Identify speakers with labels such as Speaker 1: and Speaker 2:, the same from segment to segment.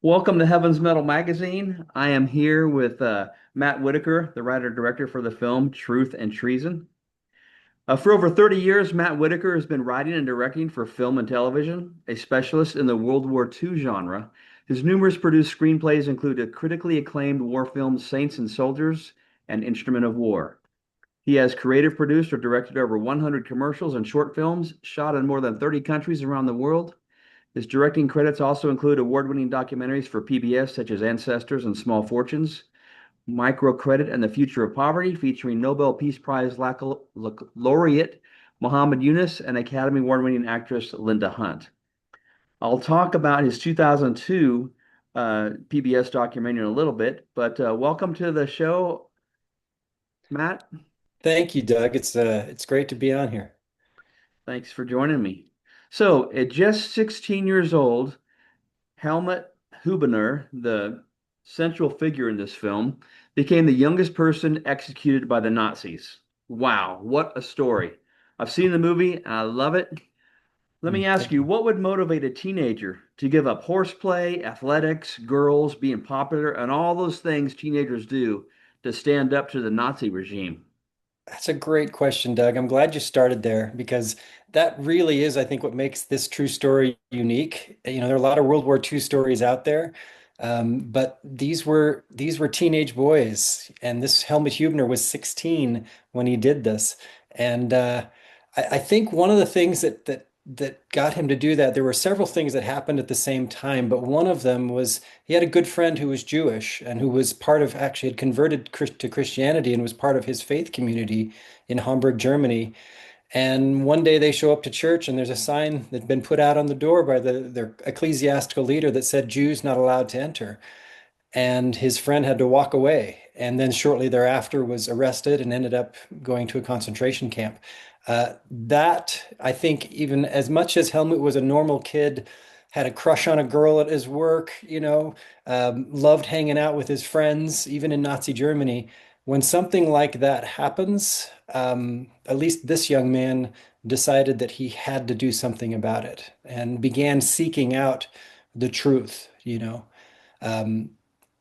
Speaker 1: Welcome to Heaven's Metal Magazine. I am here with Matt Whitaker, the writer-director for the film Truth and Treason. For over 30 years, Matt Whitaker has been writing and directing for film and television, a specialist in the World War II genre. His numerous produced screenplays include the critically acclaimed war films Saints and Soldiers and Instrument of War. He has creative produced or directed over 100 commercials and short films, shot in more than 30 countries around the world. His directing credits also include award-winning documentaries for PBS such as Ancestors and Small Fortunes, Microcredit and the Future of Poverty, featuring Nobel Peace Prize laureate Muhammad Yunus and Academy Award-winning actress Linda Hunt. I'll talk about his 2002 PBS documentary in a little bit, but welcome to the show, Matt.
Speaker 2: Thank you, Doug. It's great to be on here.
Speaker 1: Thanks for joining me. So, at just 16 years old, Helmut Hubener, the central figure in this film, became the youngest person executed by the Nazis. Wow, what a story. I've seen the movie, and I love it. Let me ask
Speaker 2: Thank
Speaker 1: you,
Speaker 2: you.
Speaker 1: what would motivate a teenager to give up horseplay, athletics, girls, being popular, and all those things teenagers do to stand up to the Nazi regime?
Speaker 2: That's a great question, Doug. I'm glad you started there because that really is, I think, what makes this true story unique. There are a lot of World War II stories out there, but these were teenage boys, and this Helmut Hubner was 16 when he did this. And I think one of the things that got him to do that, there were several things that happened at the same time, but one of them was he had a good friend who was Jewish and who was part of actually had converted to Christianity and was part of his faith community in Hamburg, Germany. And one day they show up to church and there's a sign that had been put out on the door by their ecclesiastical leader that said Jews not allowed to enter. And his friend had to walk away. And then shortly thereafter was arrested and ended up going to a concentration camp. That I think even as much as Helmut was a normal kid, had a crush on a girl at his work, loved hanging out with his friends, even in Nazi Germany. When something like that happens, at least this young man decided that he had to do something about it and began seeking out the truth. Um,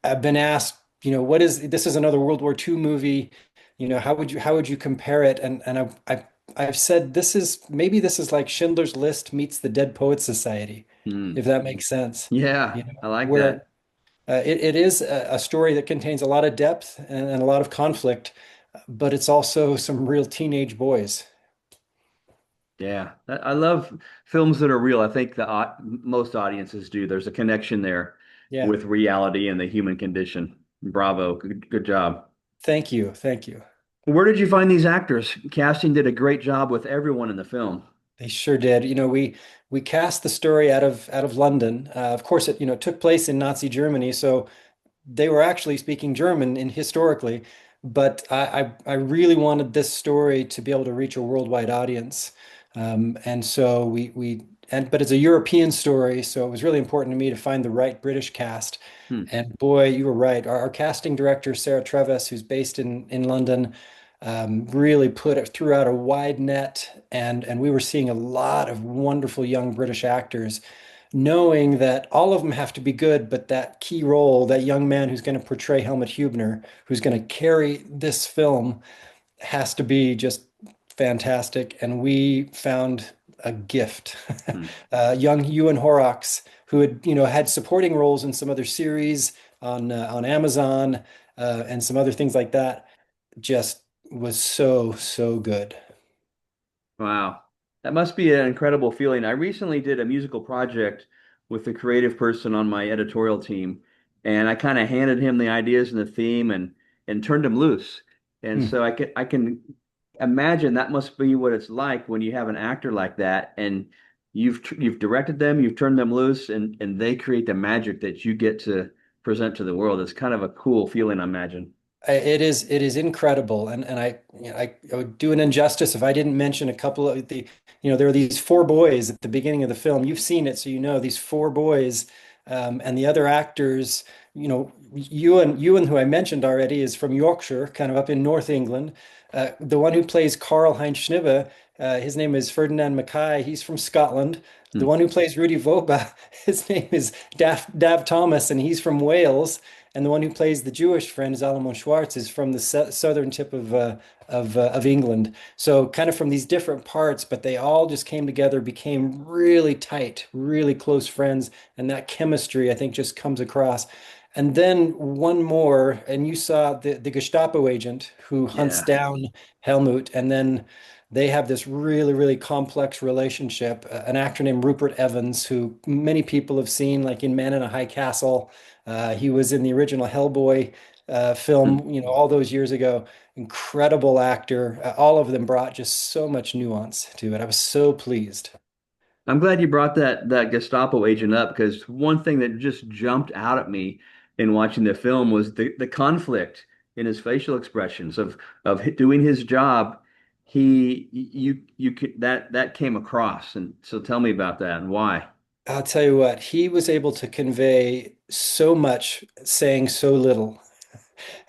Speaker 2: I've been asked, what is this is another World War II movie, how would you compare it? And I've said this is like Schindler's List meets the Dead Poets Society,
Speaker 1: Hmm.
Speaker 2: if that makes sense.
Speaker 1: Yeah, I like
Speaker 2: Where
Speaker 1: that.
Speaker 2: it is a story that contains a lot of depth and a lot of conflict, but it's also some real teenage boys.
Speaker 1: Yeah, I love films that are real. I think most audiences do. There's a connection there
Speaker 2: Yeah.
Speaker 1: with reality and the human condition. Bravo, good job.
Speaker 2: Thank you. Thank you.
Speaker 1: Where did you find these actors? Casting did a great job with everyone in the film.
Speaker 2: They sure did. We cast the story out of London. Of course, it took place in Nazi Germany, so they were actually speaking German in historically. But I really wanted this story to be able to reach a worldwide audience, and so but it's a European story, so it was really important to me to find the right British cast.
Speaker 1: Hmm.
Speaker 2: And boy, you were right. Our casting director, Sarah Treves, who's based in London, really threw out a wide net, and we were seeing a lot of wonderful young British actors, knowing that all of them have to be good, but that key role, that young man who's going to portray Helmut Hubner, who's going to carry this film, has to be just fantastic. And we found a gift.
Speaker 1: Hmm.
Speaker 2: Young Ewan Horrocks, who had supporting roles in some other series on Amazon and some other things like that, just was so good.
Speaker 1: Wow. That must be an incredible feeling. I recently did a musical project with the creative person on my editorial team, and I kind of handed him the ideas and the theme and turned him loose. And
Speaker 2: Hmm.
Speaker 1: so I can imagine that must be what it's like when you have an actor like that and you've directed them, you've turned them loose and they create the magic that you get to present to the world. It's kind of a cool feeling, I imagine.
Speaker 2: It is incredible, and I would do an injustice if I didn't mention a couple of there are these four boys at the beginning of the film. You've seen it, so you know these four boys, and the other actors. Ewan, who I mentioned already, is from Yorkshire, kind of up in North England. The one who plays Karl Heinz Schnibe, his name is Ferdinand Mackay. He's from Scotland. The
Speaker 1: Hmm.
Speaker 2: one who plays Rudy Voba, his name is Dav Thomas, and he's from Wales. And the one who plays the Jewish friend is Alamon Schwartz, is from the southern tip of England. So kind of from these different parts, but they all just came together, became really tight, really close friends, and that chemistry I think just comes across. And then one more, and you saw the Gestapo agent who hunts
Speaker 1: Yeah.
Speaker 2: down Helmut, and then they have this really, really complex relationship. An actor named Rupert Evans, who many people have seen, like in Man in a High Castle. He was in the original Hellboy
Speaker 1: Hmm.
Speaker 2: film, all those years ago. Incredible actor. All of them brought just so much nuance to it. I was so pleased.
Speaker 1: I'm glad you brought that Gestapo agent up because one thing that just jumped out at me in watching the film was the conflict in his facial expressions of doing his job. You could that came across, and so tell me about that and why.
Speaker 2: I'll tell you what, he was able to convey so much saying so little.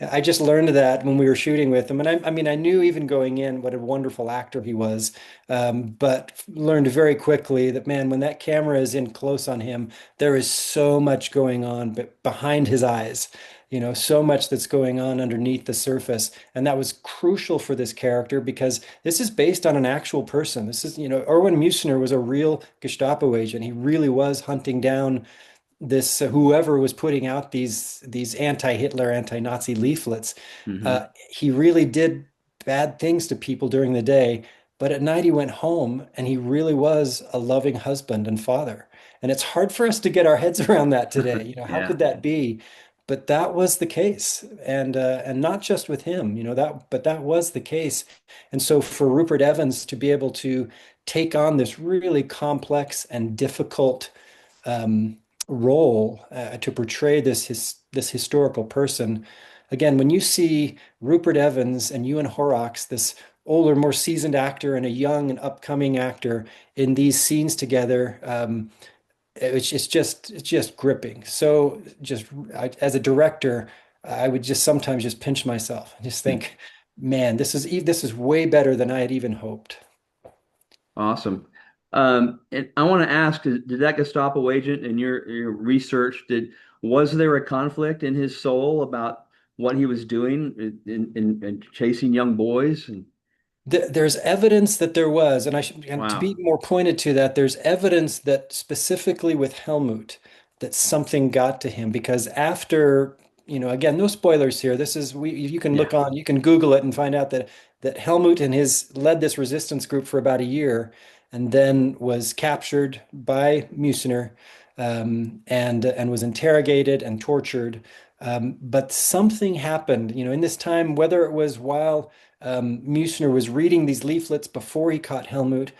Speaker 2: I just learned that when we were shooting with him. And I mean, I knew even going in what a wonderful actor he was, but learned very quickly that, man, when that camera is in close on him, there is so much going on behind his eyes, so much that's going on underneath the surface. And that was crucial for this character because this is based on an actual person. This is, Erwin Musner was a real Gestapo agent. He really was hunting down this whoever was putting out these anti-Hitler, anti-Nazi leaflets.
Speaker 1: Hmm.
Speaker 2: He really did bad things to people during the day, but at night he went home and he really was a loving husband and father. And it's hard for us to get our heads around that today. How
Speaker 1: Yeah.
Speaker 2: could that be? But that was the case, and not just with him, but that was the case. And so for Rupert Evans to be able to take on this really complex and difficult um, role to portray this historical person. Again, when you see Rupert Evans and Ewan Horrocks, this older, more seasoned actor and a young and upcoming actor in these scenes together, it's just gripping. So as a director, I would just sometimes just pinch myself and just think, man, this is way better than I had even hoped.
Speaker 1: Awesome. And I want to ask, did that Gestapo agent in your research, was there a conflict in his soul about what he was doing in chasing young boys? And
Speaker 2: There's evidence that there was, and to be
Speaker 1: wow.
Speaker 2: more pointed to that, there's evidence that specifically with Helmut, that something got to him because after, again, no spoilers here. This is you can
Speaker 1: Yeah.
Speaker 2: you can Google it and find out that Helmut and his led this resistance group for about a year, and then was captured by Musner, and was interrogated and tortured. But something happened, in this time, whether it was while Musner was reading these leaflets before he caught Helmut.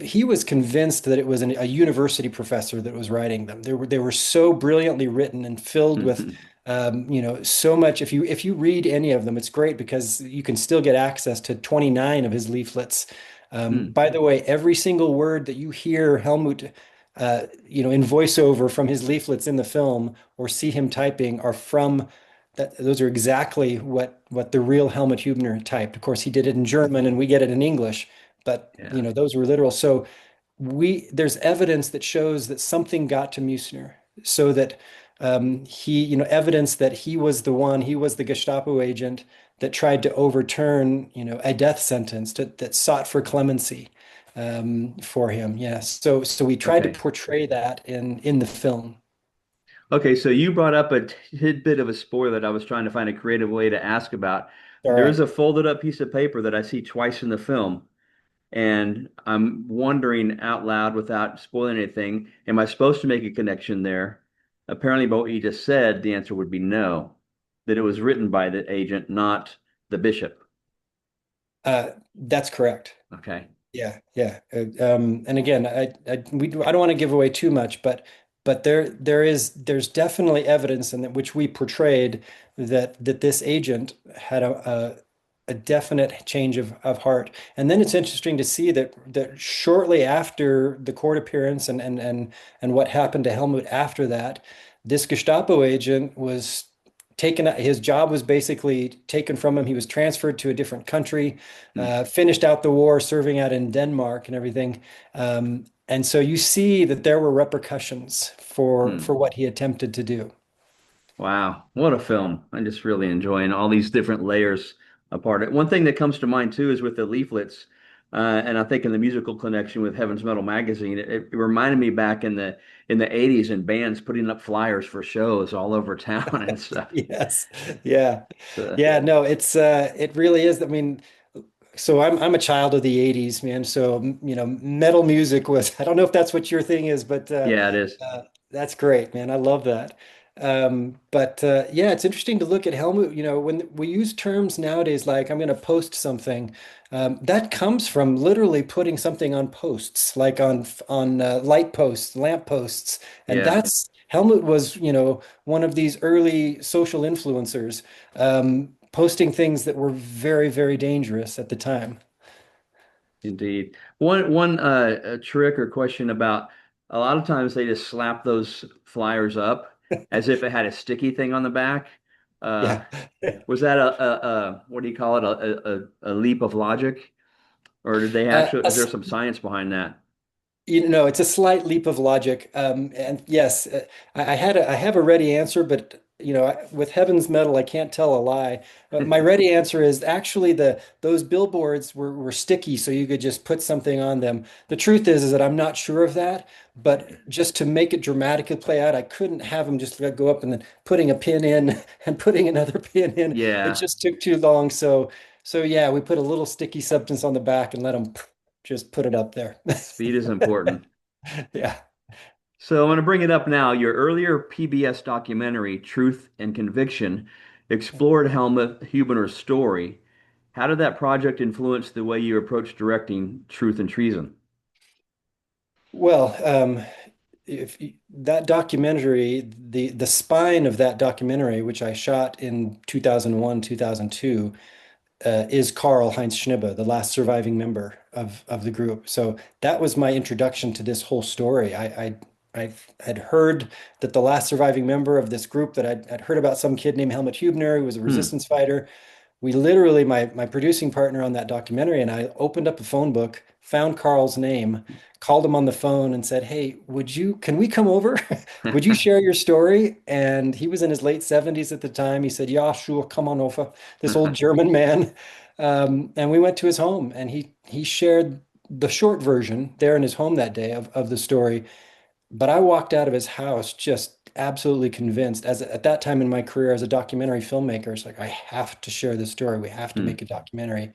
Speaker 2: He was convinced that it was a university professor that was writing them. They were so brilliantly written and filled with, so much. If you read any of them, it's great because you can still get access to 29 of his leaflets. By the way, every single word that you hear Helmut, in voiceover from his leaflets in the film or see him typing are from that. Those are exactly what the real Helmut Hubner typed. Of course, he did it in German and we get it in English, but
Speaker 1: Yeah.
Speaker 2: those were literal. So there's evidence that shows that something got to Musner so that evidence that he was the Gestapo agent that tried to overturn, a death sentence that sought for clemency for him. Yes. So we tried to
Speaker 1: Okay.
Speaker 2: portray that in the film.
Speaker 1: Okay, so you brought up a tidbit of a spoiler that I was trying to find a creative way to ask about.
Speaker 2: All
Speaker 1: There is
Speaker 2: right.
Speaker 1: a folded up piece of paper that I see twice in the film, and I'm wondering out loud without spoiling anything, am I supposed to make a connection there? Apparently, by what you just said, the answer would be no, that it was written by the agent, not the bishop.
Speaker 2: That's correct.
Speaker 1: Okay.
Speaker 2: Yeah, yeah. And again, I don't want to give away too much, but there's definitely evidence in that which we portrayed that this agent had a definite change of heart. And then it's interesting to see that shortly after the court appearance and what happened to Helmut after that, this Gestapo agent was taken, his job was basically taken from him. He was transferred to a different country,
Speaker 1: Hmm.
Speaker 2: finished out the war, serving out in Denmark and everything. And so you see that there were repercussions
Speaker 1: Hmm.
Speaker 2: for what he attempted to do.
Speaker 1: Wow, what a film. I'm just really enjoying all these different layers apart. One thing that comes to mind too is with the leaflets, and I think in the musical connection with Heaven's Metal magazine, it reminded me back in the 80s and bands putting up flyers for shows all over town and stuff.
Speaker 2: Yes. Yeah.
Speaker 1: So,
Speaker 2: Yeah, no, it really is. I mean, so I'm a child of the 80s, man. So, metal music was, I don't know if that's what your thing is, but
Speaker 1: yeah, it is.
Speaker 2: that's great, man. I love that. But yeah, it's interesting to look at Helmut. When we use terms nowadays like I'm going to post something, that comes from literally putting something on posts, like on light posts, lamp posts, and
Speaker 1: Yeah,
Speaker 2: that's Helmut was, one of these early social influencers, posting things that were very, very dangerous at the time.
Speaker 1: indeed. One a trick or question about a lot of times they just slap those flyers up as if it had a sticky thing on the back. Uh,
Speaker 2: Yeah.
Speaker 1: Was that a what do you call it? A leap of logic, or did they
Speaker 2: Uh,
Speaker 1: actually?
Speaker 2: a,
Speaker 1: Is there some science behind that?
Speaker 2: It's a slight leap of logic. And yes, I have a ready answer, but with Heaven's Metal, I can't tell a lie. My ready answer is actually those billboards were sticky, so you could just put something on them. The truth is that I'm not sure of that, but just to make it dramatically play out, I couldn't have them just go up and then putting a pin in and putting another pin in. It
Speaker 1: Yeah,
Speaker 2: just took too long. So yeah, we put a little sticky substance on the back and let them just put it up there.
Speaker 1: speed is important.
Speaker 2: Yeah.
Speaker 1: So I'm going to bring it up now. Your earlier PBS documentary, Truth and Conviction, explored Helmut Hubener's story. How did that project influence the way you approach directing Truth and Treason?
Speaker 2: Well, if that documentary, the spine of that documentary, which I shot in 2001, 2002, is Karl Heinz Schnibe, the last surviving member of the group. So that was my introduction to this whole story. I had heard that the last surviving member of this group that I'd heard about some kid named Helmut Huebner, who was a
Speaker 1: Hmm.
Speaker 2: resistance fighter. We literally, my producing partner on that documentary and I opened up a phone book, found Carl's name, called him on the phone and said, "Hey, can we come over? Would you share your story?" And he was in his late 70s at the time. He said, "Yeah, sure, come on over." This old German man. And we went to his home and he shared the short version there in his home that day of the story. But I walked out of his house just absolutely convinced, as at that time in my career as a documentary filmmaker, it's like, I have to share this story. We have to
Speaker 1: Hmm.
Speaker 2: make a documentary.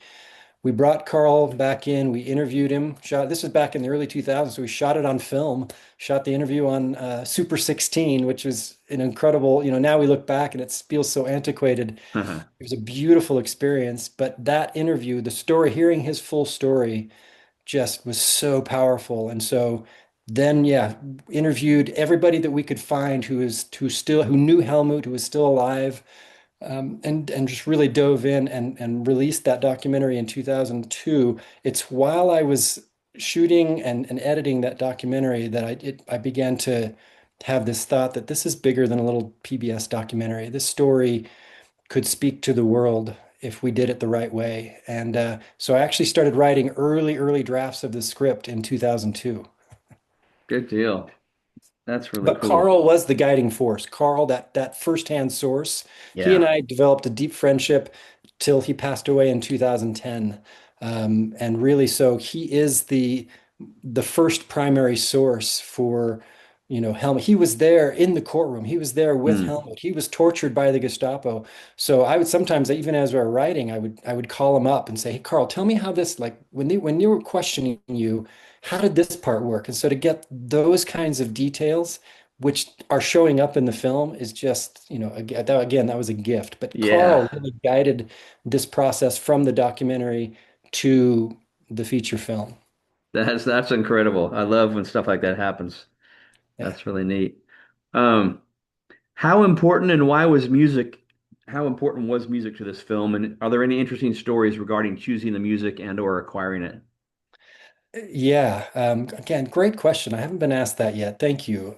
Speaker 2: We brought Carl back in, we interviewed him, this was back in the early 2000s. So we shot it on film, shot the interview on Super 16, which was an incredible, now we look back and it feels so antiquated. It was a beautiful experience. But that interview, the story, hearing his full story, just was so powerful. And so then, yeah, interviewed everybody that we could find who knew Helmut, who was still alive, and just really dove in and released that documentary in 2002. It's while I was shooting and editing that documentary that I began to have this thought that this is bigger than a little PBS documentary. This story could speak to the world if we did it the right way. And so I actually started writing early drafts of the script in 2002.
Speaker 1: Good deal. That's really
Speaker 2: But
Speaker 1: cool.
Speaker 2: Carl was the guiding force. Carl, that firsthand source, he and
Speaker 1: Yeah.
Speaker 2: I developed a deep friendship till he passed away in 2010. And really, so he is the first primary source for, Helmut. He was there in the courtroom. He was there with
Speaker 1: Hmm.
Speaker 2: Helmut. He was tortured by the Gestapo. So I would sometimes, even as we were writing, I would call him up and say, "Hey, Carl, tell me how this, like when they were questioning you, how did this part work?" And so to get those kinds of details, which are showing up in the film, is just, again, that was a gift. But
Speaker 1: Yeah.
Speaker 2: Carl really guided this process from the documentary to the feature film.
Speaker 1: That's incredible. I love when stuff like that happens.
Speaker 2: Yeah.
Speaker 1: That's really neat. Um, how important and why was music, how important was music to this film? And are there any interesting stories regarding choosing the music and or acquiring it?
Speaker 2: Yeah. Again, great question. I haven't been asked that yet. Thank you.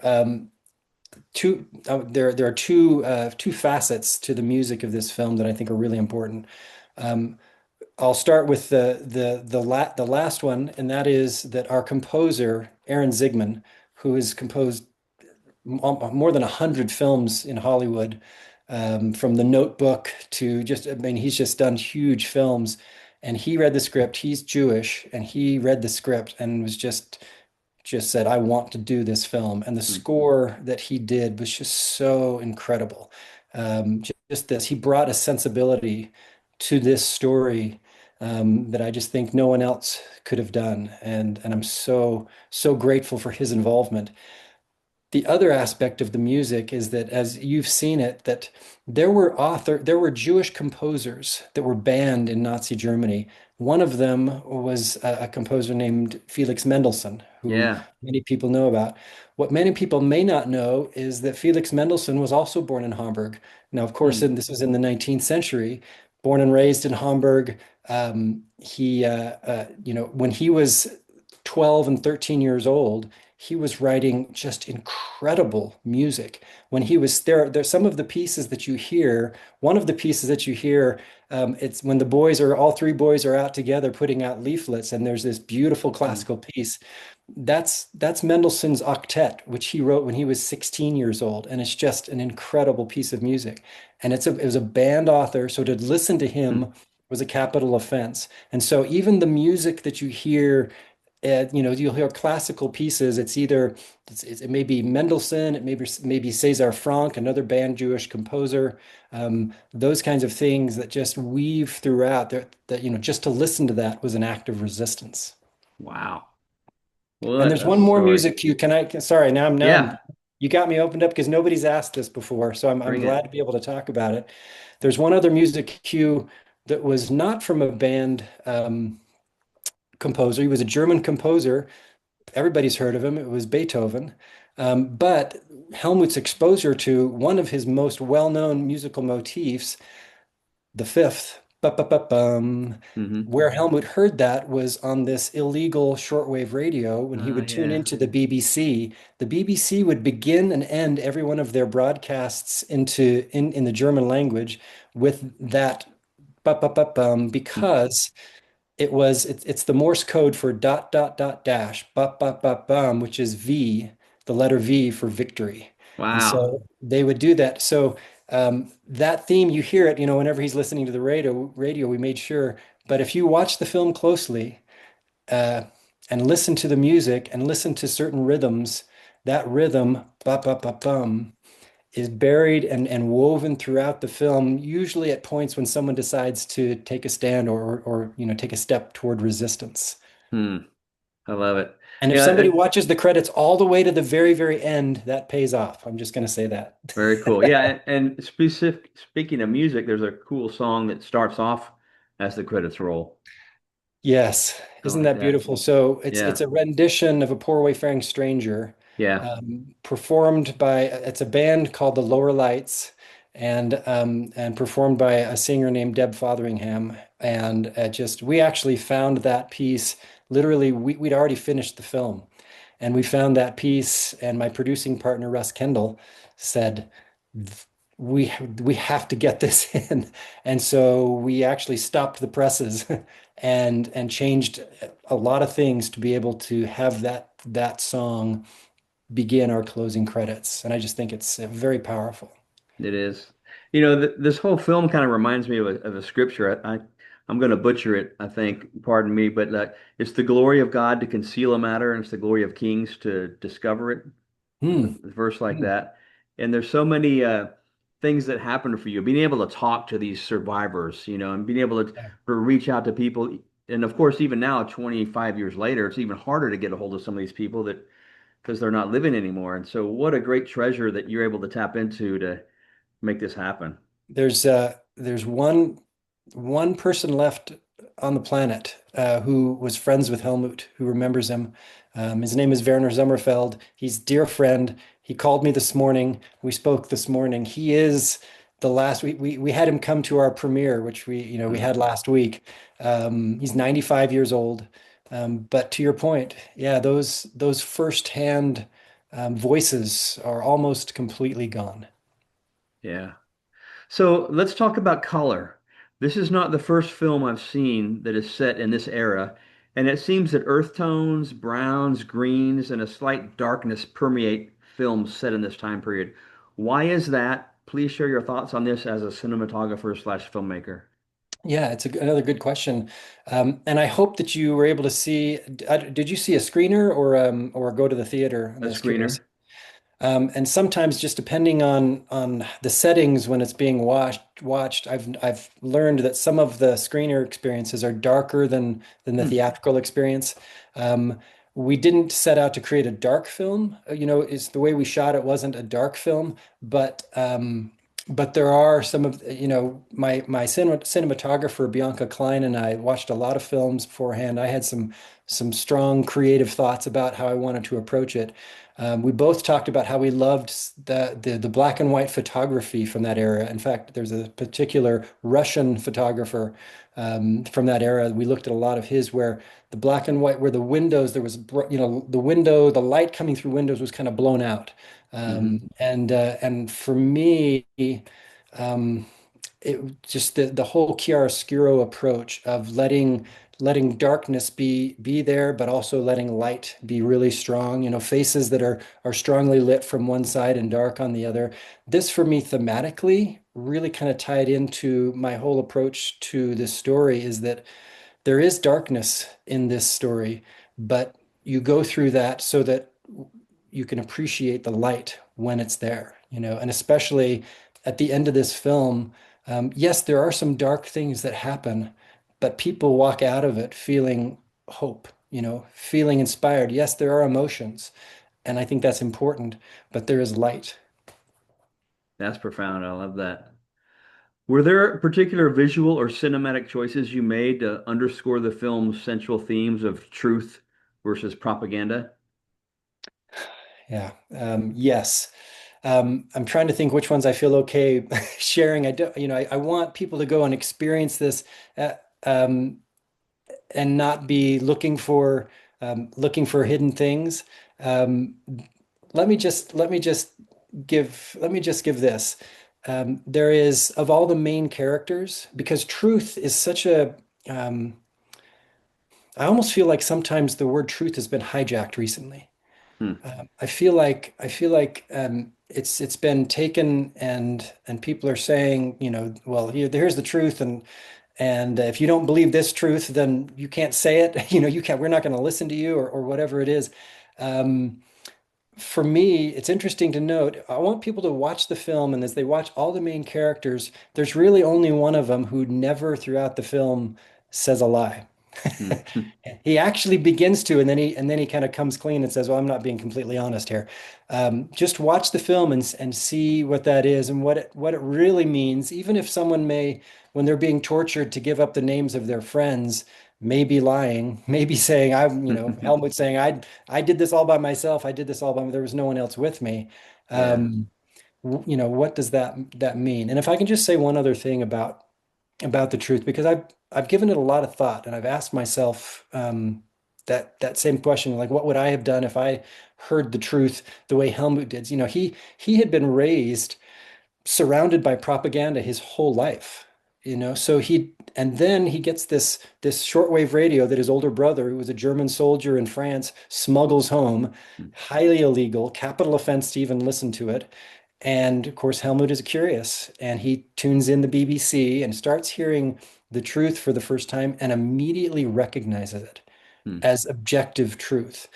Speaker 2: there are two facets to the music of this film that I think are really important. Um, I'll start with the last one, and that is that our composer Aaron Zigman, who has composed more than 100 films in Hollywood, from The Notebook to just, I mean, he's just done huge films. And he read the script. He's Jewish, and he read the script and was just said, I want to do this film. And the
Speaker 1: Mm,
Speaker 2: score that he did was just so incredible. Just this, he brought a sensibility to this story that I just think no one else could have done. And I'm so grateful for his involvement. The other aspect of the music is that, as you've seen it, that there were Jewish composers that were banned in Nazi Germany. One of them was a composer named Felix Mendelssohn, who
Speaker 1: yeah.
Speaker 2: many people know about. What many people may not know is that Felix Mendelssohn was also born in Hamburg. Now, of course,
Speaker 1: Hmm.
Speaker 2: this was in the 19th century, born and raised in Hamburg. When he was 12 and 13 years old, he was writing just incredible music. When he was there's some of the pieces that you hear. One of the pieces that you hear, it's when all three boys are out together putting out leaflets, and there's this beautiful
Speaker 1: Hmm.
Speaker 2: classical piece. That's Mendelssohn's Octet, which he wrote when he was 16 years old, and it's just an incredible piece of music. And it was a band author, so to listen to
Speaker 1: Hmm.
Speaker 2: him was a capital offense. And so even the music that you hear, you'll hear classical pieces. It may be Mendelssohn, it may be maybe César Franck, another banned Jewish composer. Those kinds of things that just weave throughout. That just to listen to that was an act of resistance.
Speaker 1: Wow.
Speaker 2: And
Speaker 1: What
Speaker 2: there's
Speaker 1: a
Speaker 2: one more
Speaker 1: story.
Speaker 2: music cue. Sorry,
Speaker 1: Yeah.
Speaker 2: you got me opened up because nobody's asked this before, so I'm
Speaker 1: Bring
Speaker 2: glad
Speaker 1: it.
Speaker 2: to be able to talk about it. There's one other music cue that was not from a band composer. He was a German composer. Everybody's heard of him. It was Beethoven. But Helmut's exposure to one of his most well-known musical motifs, the fifth, ba-ba-ba-bum,
Speaker 1: Hmm.
Speaker 2: where Helmut heard that was on this illegal shortwave radio when he would tune
Speaker 1: Yeah.
Speaker 2: into the BBC. The BBC would begin and end every one of their broadcasts in the German language with that ba-ba-ba-bum
Speaker 1: Hmm.
Speaker 2: because it's the Morse code for dot dot dot dash bum, which is V, the letter V for victory. And
Speaker 1: Wow.
Speaker 2: so they would do that. So that theme, you hear it, whenever he's listening to the radio, we made sure. But if you watch the film closely, uh, and listen to the music and listen to certain rhythms, that rhythm, bum, is buried and woven throughout the film, usually at points when someone decides to take a stand or take a step toward resistance.
Speaker 1: Hmm. I love it.
Speaker 2: And if
Speaker 1: Yeah.
Speaker 2: somebody watches the credits all the way to the very, very end, that pays off. I'm just going to say that.
Speaker 1: Very cool. Yeah. And speaking of music, there's a cool song that starts off as the credits roll.
Speaker 2: Yes,
Speaker 1: I
Speaker 2: isn't
Speaker 1: like
Speaker 2: that
Speaker 1: that.
Speaker 2: beautiful? So it's
Speaker 1: Yeah.
Speaker 2: a rendition of A Poor Wayfaring Stranger,
Speaker 1: Yeah.
Speaker 2: performed by it's a band called the Lower Lights, and performed by a singer named Deb Fotheringham. And just we actually found that piece. Literally, we'd already finished the film, and we found that piece. And my producing partner Russ Kendall said, we have to get this in. And so we actually stopped the presses and changed a lot of things to be able to have that song begin our closing credits. And I just think it's very powerful.
Speaker 1: It is. Th this whole film kind of reminds me of a scripture. I'm going to butcher it, I think. Pardon me, but it's the glory of God to conceal a matter, and it's the glory of kings to discover it. There's
Speaker 2: Hmm.
Speaker 1: a verse like
Speaker 2: Hmm.
Speaker 1: that, and there's so many things that happen for you. Being able to talk to these survivors, and being able to
Speaker 2: Yeah.
Speaker 1: reach out to people, and of course, even now, 25 years later, it's even harder to get a hold of some of these people that because they're not living anymore. And so, what a great treasure that you're able to tap into to make this happen.
Speaker 2: There's one person left on the planet who was friends with Helmut, who remembers him. His name is Werner Sommerfeld. He's a dear friend. He called me this morning. We spoke this morning. He is the last. We had him come to our premiere, which we
Speaker 1: Mm.
Speaker 2: had last week. He's 95 years old. But to your point, yeah, those firsthand voices are almost completely gone.
Speaker 1: Yeah. So let's talk about color. This is not the first film I've seen that is set in this era, and it seems that earth tones, browns, greens, and a slight darkness permeate films set in this time period. Why is that? Please share your thoughts on this as a cinematographer slash filmmaker.
Speaker 2: Yeah, it's another good question. And I hope that you were able to see, did you see a screener or go to the theater? I'm
Speaker 1: A
Speaker 2: just curious.
Speaker 1: screener.
Speaker 2: And sometimes just depending on the settings when it's being watched, I've learned that some of the screener experiences are darker than the
Speaker 1: Hmm.
Speaker 2: theatrical experience. Um, we didn't set out to create a dark film. Is the way we shot it wasn't a dark film, but there are some of, my cinematographer Bianca Klein and I watched a lot of films beforehand. I had some strong creative thoughts about how I wanted to approach it. We both talked about how we loved the black and white photography from that era. In fact, there's a particular Russian photographer from that era. We looked at a lot of his where the black and white, where the windows, there was, the light coming through windows was kind of blown out.
Speaker 1: Hmm.
Speaker 2: And for me, um, it just the whole chiaroscuro approach of letting darkness be there, but also letting light be really strong. Faces that are strongly lit from one side and dark on the other. This for me thematically really kind of tied into my whole approach to this story is that there is darkness in this story, but you go through that so that you can appreciate the light when it's there, and especially at the end of this film, yes, there are some dark things that happen, but people walk out of it feeling hope, feeling inspired. Yes, there are emotions, and I think that's important, but there is light.
Speaker 1: That's profound. I love that. Were there particular visual or cinematic choices you made to underscore the film's central themes of truth versus propaganda?
Speaker 2: Yeah. Yes. I'm trying to think which ones I feel okay sharing. I don't, I want people to go and experience this, uh, um, and not be looking for hidden things. Um, let me just give this. There is of all the main characters, because truth is such a I almost feel like sometimes the word truth has been hijacked recently.
Speaker 1: Hmm.
Speaker 2: I feel like it's been taken and people are saying, well, here's the truth, and if you don't believe this truth, then you can't say it. You can't. We're not going to listen to you, or whatever it is. Um, for me, it's interesting to note. I want people to watch the film, and as they watch all the main characters, there's really only one of them who never throughout the film says a lie.
Speaker 1: Hmm. Hmm.
Speaker 2: He actually begins to, and then he kind of comes clean and says, "Well, I'm not being completely honest here." Just watch the film and see what that is and what it really means. Even if someone may, when they're being tortured to give up the names of their friends, may be lying, maybe saying, Helmut saying, I did this all by myself. I did this all by there was no one else with me."
Speaker 1: Yeah.
Speaker 2: Um, what does that mean? And if I can just say one other thing about the truth, because I've given it a lot of thought and I've asked myself that same question, like what would I have done if I heard the truth the way Helmut did? He had been raised surrounded by propaganda his whole life, so and then he gets this shortwave radio that his older brother, who was a German soldier in France, smuggles home, highly illegal, capital offense to even listen to it. And of course, Helmut is curious and he tunes in the BBC and starts hearing the truth for the first time and immediately recognizes it
Speaker 1: Hmm.
Speaker 2: as objective truth.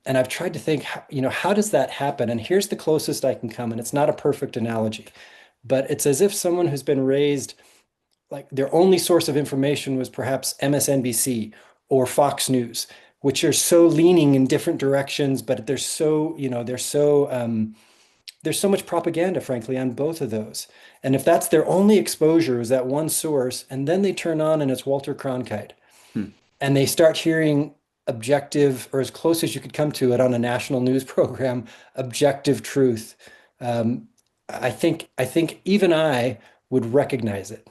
Speaker 2: And I've tried to think, how does that happen? And here's the closest I can come. And it's not a perfect analogy, but it's as if someone who's been raised like their only source of information was perhaps MSNBC or Fox News, which are so leaning in different directions, but there's so much propaganda, frankly, on both of those. And if that's their only exposure is that one source, and then they turn on and it's Walter Cronkite,
Speaker 1: Hmm.
Speaker 2: and they start hearing objective, or as close as you could come to it on a national news program, objective truth. Um, I think even I would recognize it,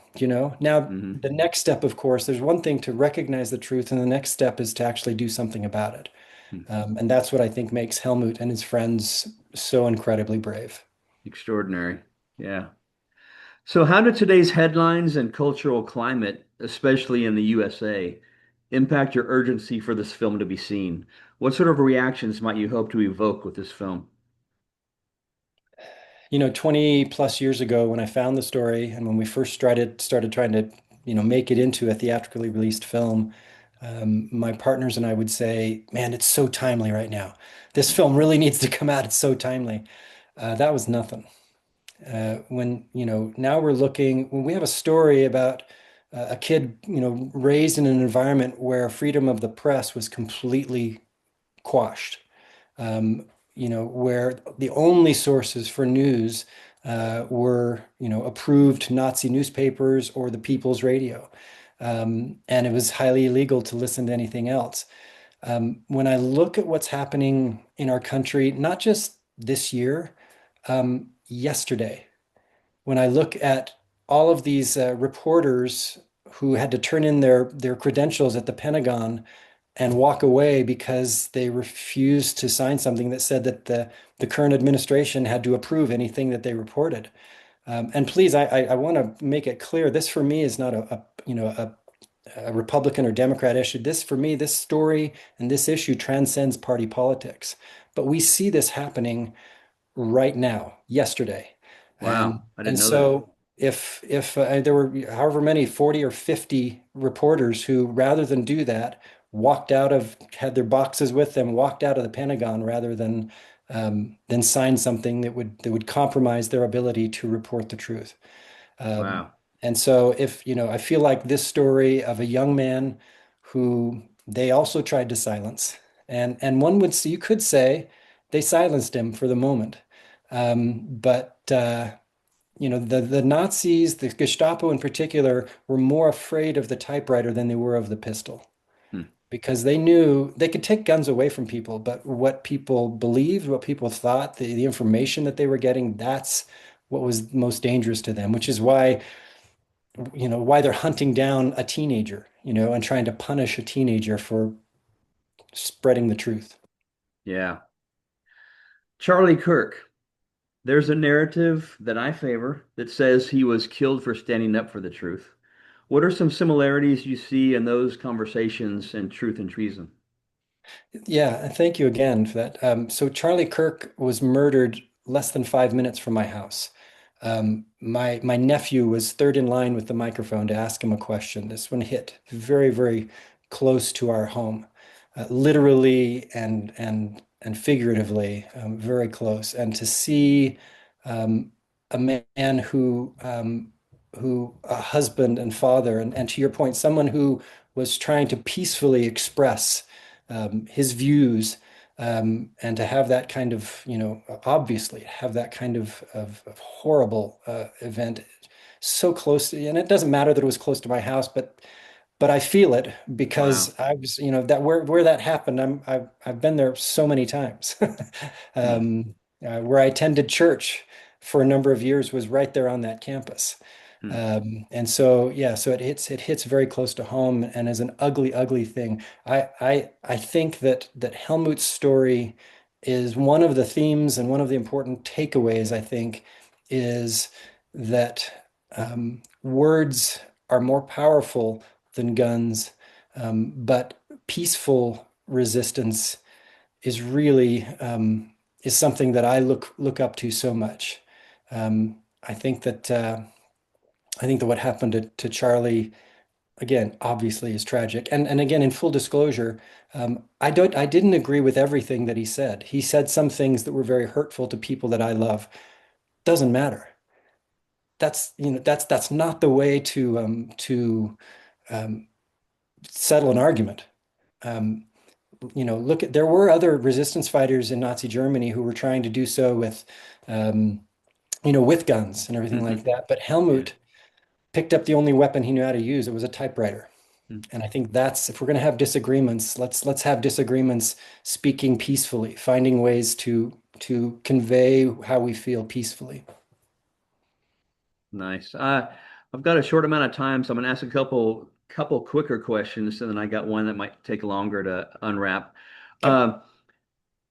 Speaker 2: Now,
Speaker 1: Hmm.
Speaker 2: the next step, of course, there's one thing to recognize the truth, and the next step is to actually do something about it.
Speaker 1: Hmm.
Speaker 2: And that's what I think makes Helmut and his friends so incredibly brave.
Speaker 1: Extraordinary. Yeah. So, how do today's headlines and cultural climate, especially in the USA, impact your urgency for this film to be seen? What sort of reactions might you hope to evoke with this film?
Speaker 2: 20 plus years ago when I found the story and when we first started trying to, make it into a theatrically released film, my partners and I would say, "Man, it's so timely right now. This film really needs to come out. It's so timely." That was nothing. Now we're looking, when we have a story about a kid, raised in an environment where freedom of the press was completely quashed, um, where the only sources for news were, approved Nazi newspapers or the People's Radio. And it was highly illegal to listen to anything else. When I look at what's happening in our country, not just this year, yesterday, when I look at all of these reporters who had to turn in their credentials at the Pentagon and walk away because they refused to sign something that said that the current administration had to approve anything that they reported. And please, I want to make it clear, this for me is not a Republican or Democrat issue. This for me, this story and this issue transcends party politics. But we see this happening right now, yesterday.
Speaker 1: Wow, I didn't
Speaker 2: And
Speaker 1: know that.
Speaker 2: so if there were however many 40 or 50 reporters who rather than do that had their boxes with them, walked out of the Pentagon rather than sign something that would compromise their ability to report the truth. Um,
Speaker 1: Wow.
Speaker 2: and so if, I feel like this story of a young man who they also tried to silence, and you could say they silenced him for the moment. But the Nazis, the Gestapo in particular, were more afraid of the typewriter than they were of the pistol
Speaker 1: Hmm.
Speaker 2: because they knew they could take guns away from people, but what people believed, what people thought, the information that they were getting, that's what was most dangerous to them, which is why they're hunting down a teenager, and trying to punish a teenager for spreading the truth.
Speaker 1: Yeah. Charlie Kirk. There's a narrative that I favor that says he was killed for standing up for the truth. What are some similarities you see in those conversations in Truth and Treason?
Speaker 2: Yeah, and thank you again for that. So Charlie Kirk was murdered less than 5 minutes from my house. My nephew was third in line with the microphone to ask him a question. This one hit very, very close to our home, literally and figuratively, very close. And to see a man who a husband and father, and to your point, someone who was trying to peacefully express his views, and to have that kind of, obviously have that kind of horrible event so close to, and it doesn't matter that it was close to my house, but I feel it because
Speaker 1: Wow.
Speaker 2: I was, that where that happened, I've been there so many times.
Speaker 1: Hmm.
Speaker 2: um, where I attended church for a number of years was right there on that campus.
Speaker 1: Hmm.
Speaker 2: And so yeah, so it hits very close to home and is an ugly, ugly thing. I think that Helmut's story is one of the themes and one of the important takeaways, I think, is that words are more powerful than guns, but peaceful resistance is really is something that I look up to so much. I think that what happened to Charlie again obviously is tragic. And again, in full disclosure, I didn't agree with everything that he said. He said some things that were very hurtful to people that I love. Doesn't matter. That's not the way to um, settle an argument. Um, Look at there were other resistance fighters in Nazi Germany who were trying to do so um, with guns and everything like
Speaker 1: Hmm.
Speaker 2: that. But
Speaker 1: Yeah.
Speaker 2: Helmut picked up the only weapon he knew how to use. It was a typewriter.
Speaker 1: Hmm.
Speaker 2: And I think that's if we're going to have disagreements, let's have disagreements speaking peacefully, finding ways to convey how we feel peacefully.
Speaker 1: Nice. I've got a short amount of time, so I'm gonna ask a couple quicker questions, and then I got one that might take longer to unwrap.
Speaker 2: Okay.
Speaker 1: Uh,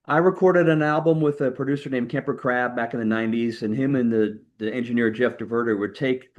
Speaker 1: I recorded an album with a producer named Kemper Crab back in the 90s, and him and the engineer Jeff DeVerter would take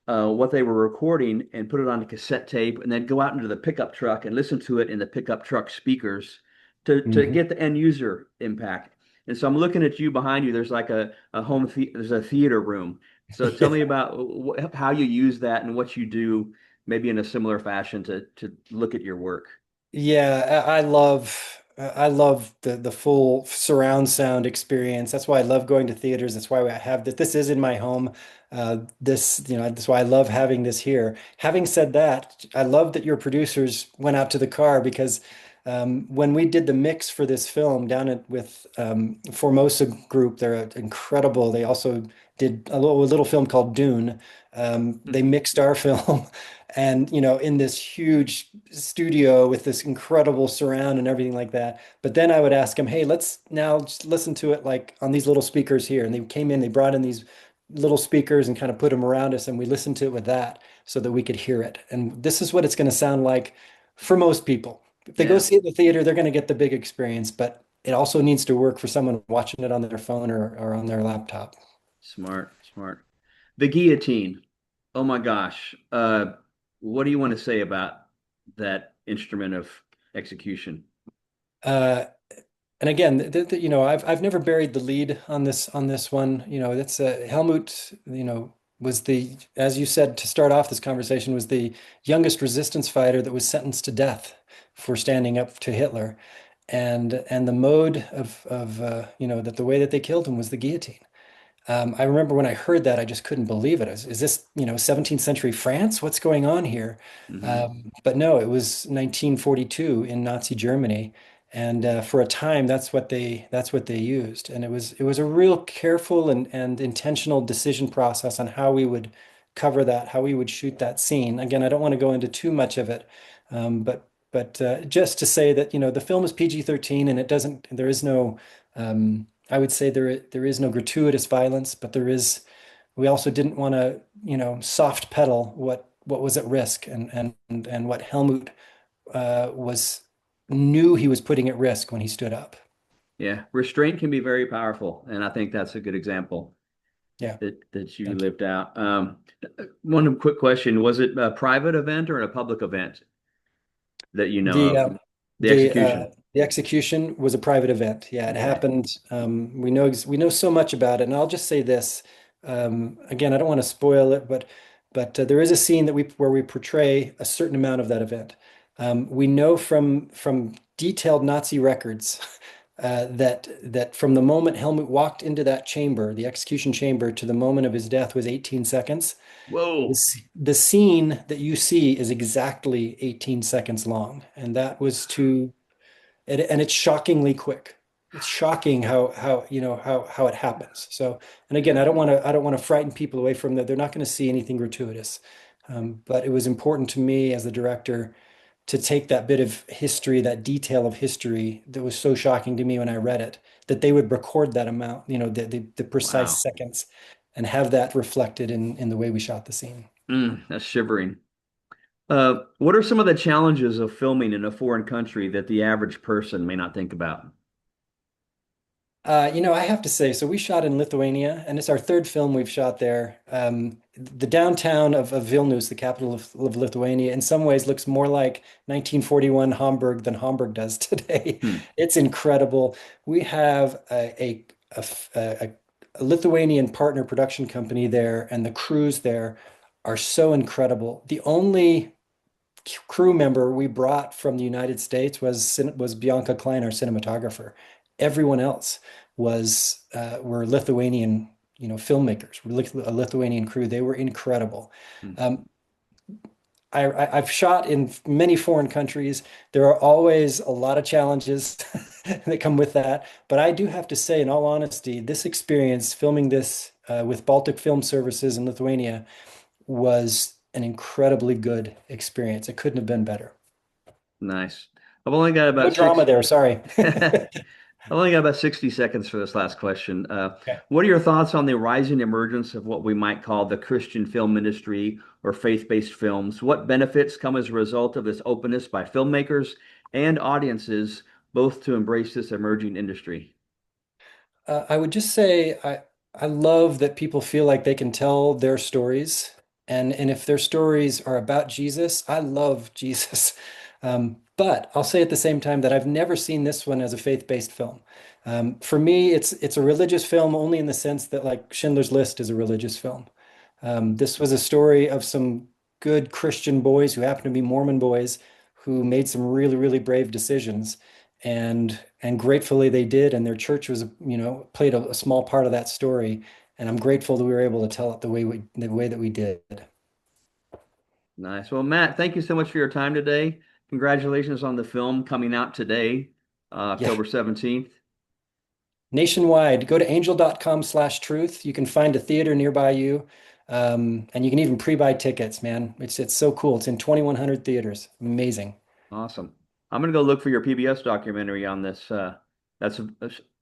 Speaker 1: what they were recording and put it on a cassette tape, and then go out into the pickup truck and listen to it in the pickup truck speakers to
Speaker 2: Mhm.
Speaker 1: get the end user impact. And so I'm looking at you behind you. There's like there's a theater room. So tell me
Speaker 2: Yeah.
Speaker 1: about how you use that and what you do, maybe in a similar fashion to look at your work.
Speaker 2: Yeah, I love the full surround sound experience. That's why I love going to theaters. That's why I have that. This is in my home. That's why I love having this here. Having said that, I love that your producers went out to the car because when we did the mix for this film down with Formosa Group, they're incredible. They also did a little film called Dune. They mixed our film. And in this huge studio with this incredible surround and everything like that. But then I would ask them, hey, let's now just listen to it like on these little speakers here. And they came in, they brought in these little speakers and kind of put them around us, and we listened to it with that so that we could hear it. And this is what it's going to sound like for most people. If they go
Speaker 1: Yeah,
Speaker 2: see it in the theater, they're going to get the big experience, but it also needs to work for someone watching it on their phone or on their laptop.
Speaker 1: smart, smart. The guillotine. Oh my gosh. What do you want to say about that instrument of execution?
Speaker 2: Uh, And again, I've never buried the lead on this one. That's Helmut. Was the as you said to start off this conversation was the youngest resistance fighter that was sentenced to death for standing up to Hitler, and the mode of that the way that they killed him was the guillotine. I remember when I heard that, I just couldn't believe it. Is this, 17th century France? What's going on here?
Speaker 1: Hmm.
Speaker 2: But no, it was 1942 in Nazi Germany, and for a time, that's what they used, and it was a real careful and intentional decision process on how we would cover that, how we would shoot that scene. Again, I don't want to go into too much of it, but just to say that the film is PG-13 and it doesn't. There is no. I would say there is no gratuitous violence, but we also didn't want to, soft pedal what was at risk and what Helmut was knew he was putting at risk when he stood up.
Speaker 1: Yeah, restraint can be very powerful, and I think that's a good example
Speaker 2: Yeah,
Speaker 1: that you
Speaker 2: thank you.
Speaker 1: lived out. One quick question: was it a private event or a public event that you know
Speaker 2: The
Speaker 1: of?
Speaker 2: uh,
Speaker 1: The
Speaker 2: the
Speaker 1: execution.
Speaker 2: uh, the execution was a private event. Yeah, it
Speaker 1: Okay.
Speaker 2: happened. We know so much about it, and I'll just say this. Again, I don't want to spoil it, but there is a scene where we portray a certain amount of that event. We know from detailed Nazi records that from the moment Helmut walked into that chamber, the execution chamber, to the moment of his death was 18 seconds.
Speaker 1: Whoa.
Speaker 2: The scene that you see is exactly 18 seconds long, and that was and it's shockingly quick. It's shocking how it happens. So, and again, I don't want to frighten people away from that. They're not going to see anything gratuitous. But it was important to me as the director to take that bit of history, that detail of history that was so shocking to me when I read it, that they would record that amount, the precise
Speaker 1: Wow.
Speaker 2: seconds, and have that reflected in the way we shot the scene.
Speaker 1: That's shivering. What are some of the challenges of filming in a foreign country that the average person may not think about?
Speaker 2: I have to say, so we shot in Lithuania, and it's our third film we've shot there. The downtown of Vilnius, the capital of Lithuania, in some ways looks more like 1941 Hamburg than Hamburg does today.
Speaker 1: Hmm.
Speaker 2: It's incredible. We have a Lithuanian partner production company there, and the crews there are so incredible. The only crew member we brought from the United States was Bianca Klein, our cinematographer. Everyone else were Lithuanian, filmmakers, a Lithuanian crew. They were incredible.
Speaker 1: Hmm.
Speaker 2: Um, I've shot in many foreign countries. There are always a lot of challenges that come with that. But I do have to say, in all honesty, this experience filming this with Baltic Film Services in Lithuania was an incredibly good experience. It couldn't have been better.
Speaker 1: Nice. I've only got
Speaker 2: No
Speaker 1: about
Speaker 2: drama
Speaker 1: six.
Speaker 2: there, sorry.
Speaker 1: I've only got about 60 seconds for this last question.
Speaker 2: Okay.
Speaker 1: What are your thoughts on the rising emergence of what we might call the Christian film industry or faith-based films? What benefits come as a result of this openness by filmmakers and audiences both to embrace this emerging industry?
Speaker 2: I would just say I love that people feel like they can tell their stories, and if their stories are about Jesus, I love Jesus. But I'll say at the same time that I've never seen this one as a faith-based film. For me, it's a religious film only in the sense that like Schindler's List is a religious film. This was a story of some good Christian boys who happen to be Mormon boys who made some really, really brave decisions and gratefully they did, and their church was, played a small part of that story, and I'm grateful that we were able to tell it the way that we did.
Speaker 1: Nice. Well, Matt, thank you so much for your time today. Congratulations on the film coming out today,
Speaker 2: Yeah.
Speaker 1: October 17th.
Speaker 2: Nationwide, go to angel.com/truth. You can find a theater nearby you. And you can even pre-buy tickets, man. It's so cool. It's in 2,100 theaters. Amazing.
Speaker 1: Awesome. I'm gonna go look for your PBS documentary on this. That's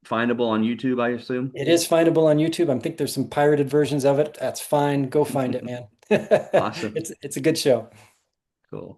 Speaker 1: findable on YouTube, I assume.
Speaker 2: It is findable on YouTube. I think there's some pirated versions of it. That's fine. Go find it, man.
Speaker 1: Awesome.
Speaker 2: It's a good show.
Speaker 1: Cool.